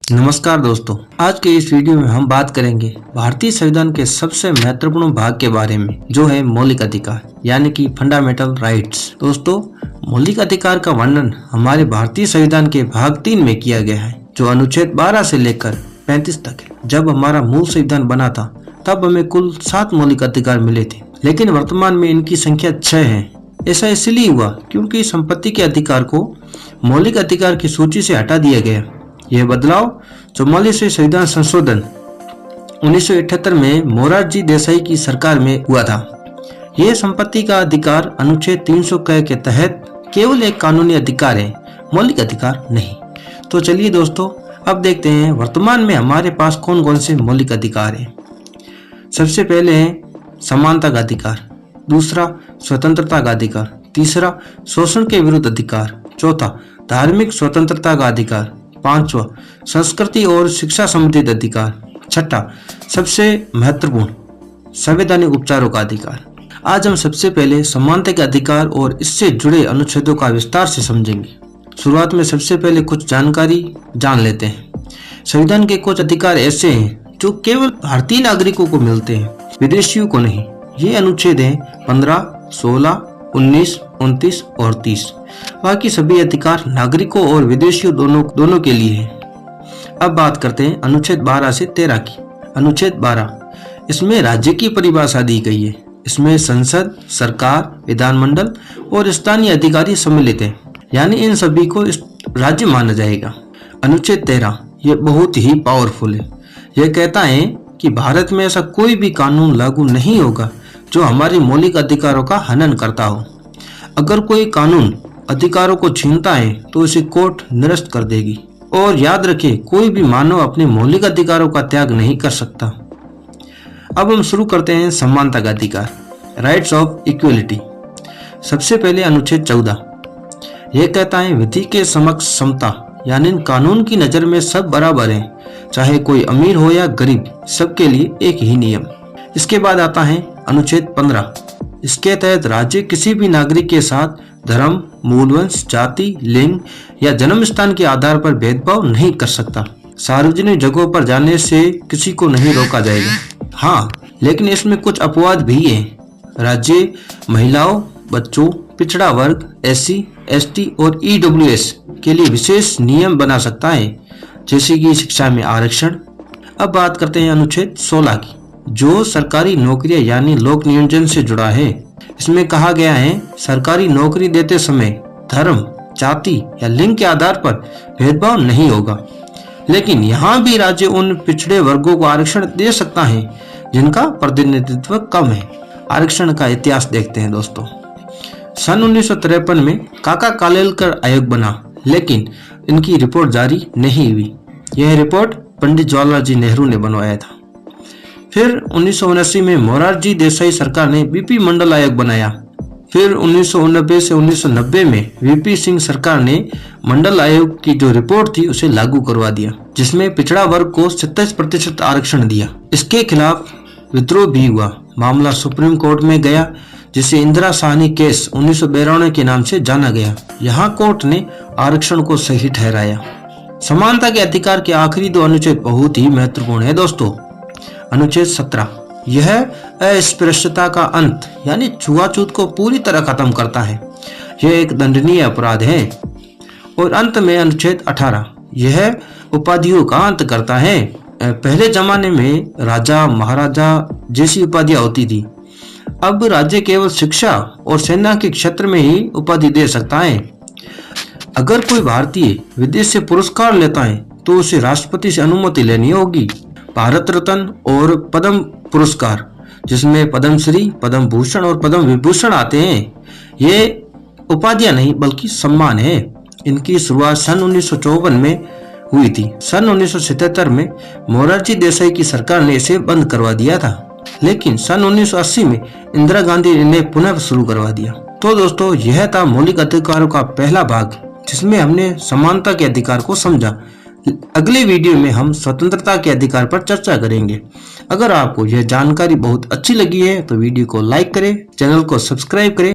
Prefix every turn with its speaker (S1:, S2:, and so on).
S1: नमस्कार दोस्तों, आज के इस वीडियो में हम बात करेंगे भारतीय संविधान के सबसे महत्वपूर्ण भाग के बारे में, जो है मौलिक अधिकार यानी कि फंडामेंटल राइट्स। दोस्तों, मौलिक अधिकार का वर्णन हमारे भारतीय संविधान के भाग 3 में किया गया है, जो अनुच्छेद 12 से लेकर 35 तक है। जब हमारा मूल संविधान बना था तब हमें कुल 7 मौलिक अधिकार मिले थे, लेकिन वर्तमान में इनकी संख्या 6 है। ऐसा इसलिए हुआ क्योंकि संपत्ति के अधिकार को मौलिक अधिकार की सूची से हटा दिया गया। यह बदलाव 44वें संविधान संशोधन 1978 में मोरारजी देसाई की सरकार में हुआ था। यह संपत्ति का अधिकार अनुच्छेद 300 के तहत केवल एक कानूनी अधिकार है, मौलिक अधिकार नहीं। तो चलिए दोस्तों, अब देखते हैं वर्तमान में हमारे पास कौन कौन से मौलिक अधिकार हैं। सबसे पहले है समानता का अधिकार, दूसरा स्वतंत्रता का अधिकार, तीसरा शोषण के विरुद्ध अधिकार, चौथा धार्मिक स्वतंत्रता का अधिकार, पांचवा संस्कृति और शिक्षा संबंधित अधिकार, छठा सबसे महत्वपूर्ण संवैधानिक उपचारों का अधिकार। आज हम सबसे पहले समानता के अधिकार और इससे जुड़े अनुच्छेदों का विस्तार से समझेंगे। शुरुआत में सबसे पहले कुछ जानकारी जान लेते हैं। संविधान के कुछ अधिकार ऐसे हैं जो केवल भारतीय नागरिकों को मिलते हैं, विदेशियों को नहीं। ये अनुच्छेद हैं 15, 16, 19, 29 और 30। बाकी सभी अधिकार नागरिकों और विदेशियों दोनों के लिए है। अब बात करते हैं अनुच्छेद 12 से 13 की। अनुच्छेद 12, इसमें राज्य की परिभाषा दी गई है। इसमें संसद, सरकार, विधानमंडल और स्थानीय अधिकारी सम्मिलित है, यानी इन सभी को राज्य माना जाएगा। अनुच्छेद 13, ये बहुत ही पावरफुल है। यह कहता है कि भारत में ऐसा कोई भी कानून लागू नहीं होगा जो हमारे मौलिक अधिकारों का हनन करता हो। अगर कोई कानून अधिकारों को छीनता है तो इसे कोर्ट निरस्त कर देगी। और याद रखें, कोई भी मानव अपने मौलिक अधिकारों का त्याग नहीं कर सकता। अब हम शुरू करते हैं समानता का अधिकार, राइट्स ऑफ इक्वलिटी। सबसे पहले अनुच्छेद 14, यह कहता है विधि के समक्ष समता, यानी कानून की नजर में सब बराबर हैं, चाहे कोई अमीर हो या गरीब, सबके लिए एक ही नियम। इसके बाद आता है अनुच्छेद 15। इसके तहत राज्य किसी भी नागरिक के साथ धर्म, मूलवंश, जाति, लिंग या जन्म स्थान के आधार पर भेदभाव नहीं कर सकता। सार्वजनिक जगहों पर जाने से किसी को नहीं रोका जाएगा। हाँ, लेकिन इसमें कुछ अपवाद भी है। राज्य महिलाओं, बच्चों, पिछड़ा वर्ग, SC, ST और EWS के लिए विशेष नियम बना सकता है, जैसे कि शिक्षा में आरक्षण। अब बात करते हैं अनुच्छेद 16 की, जो सरकारी नौकरियां यानी लोक नियोजन से जुड़ा है। इसमें कहा गया है सरकारी नौकरी देते समय धर्म, जाति या लिंग के आधार पर भेदभाव नहीं होगा। लेकिन यहाँ भी राज्य उन पिछड़े वर्गों को आरक्षण दे सकता है जिनका प्रतिनिधित्व कम है। आरक्षण का इतिहास देखते हैं दोस्तों। सन 1953 में काका कालेलकर आयोग बना, लेकिन इनकी रिपोर्ट जारी नहीं हुई। यह रिपोर्ट पंडित जवाहरलाल जी नेहरू ने बनवाया था। फिर 1979 में मोरारजी देसाई सरकार ने VP मंडल आयोग बनाया। फिर 1989 से 1990 में VP सिंह सरकार ने मंडल आयोग की जो रिपोर्ट थी उसे लागू करवा दिया, जिसमें पिछड़ा वर्ग को 27% आरक्षण दिया। इसके खिलाफ विद्रोह भी हुआ। मामला सुप्रीम कोर्ट में गया, जिसे इंदिरा साहनी केस 1992 के नाम से जाना गया। यहाँ कोर्ट ने आरक्षण को सही ठहराया। समानता के अधिकार के आखिरी 2 अनुच्छेद बहुत ही महत्वपूर्ण है दोस्तों। अनुच्छेद 17, यह अस्पृश्यता का अंत यानी छुआछूत को पूरी तरह खत्म करता है। यह एक दंडनीय अपराध है। और अंत में अनुच्छेद 18, यह उपाधियों का अंत करता है। पहले जमाने में राजा, महाराजा जैसी उपाधियां होती थी। अब राज्य केवल शिक्षा और सेना के क्षेत्र में ही उपाधि दे सकता है। अगर कोई भारतीय विदेश से पुरस्कार लेता है तो उसे राष्ट्रपति से अनुमति लेनी होगी। भारत रत्न और पद्म पुरस्कार, जिसमें पद्मश्री, पद्म भूषण और पद्म विभूषण आते हैं, ये उपाधियां नहीं बल्कि सम्मान है। इनकी शुरुआत सन 1954 में हुई थी। सन 1977 में मोरारजी देसाई की सरकार ने इसे बंद करवा दिया था, लेकिन सन 1980 में इंदिरा गांधी ने पुनः शुरू करवा दिया। तो दोस्तों, यह था मौलिक अधिकारों का पहला भाग, जिसमें हमने समानता के अधिकार को समझा। अगले वीडियो में हम स्वतंत्रता के अधिकार पर चर्चा करेंगे। अगर आपको यह जानकारी बहुत अच्छी लगी है तो वीडियो को लाइक करें, चैनल को सब्सक्राइब करें।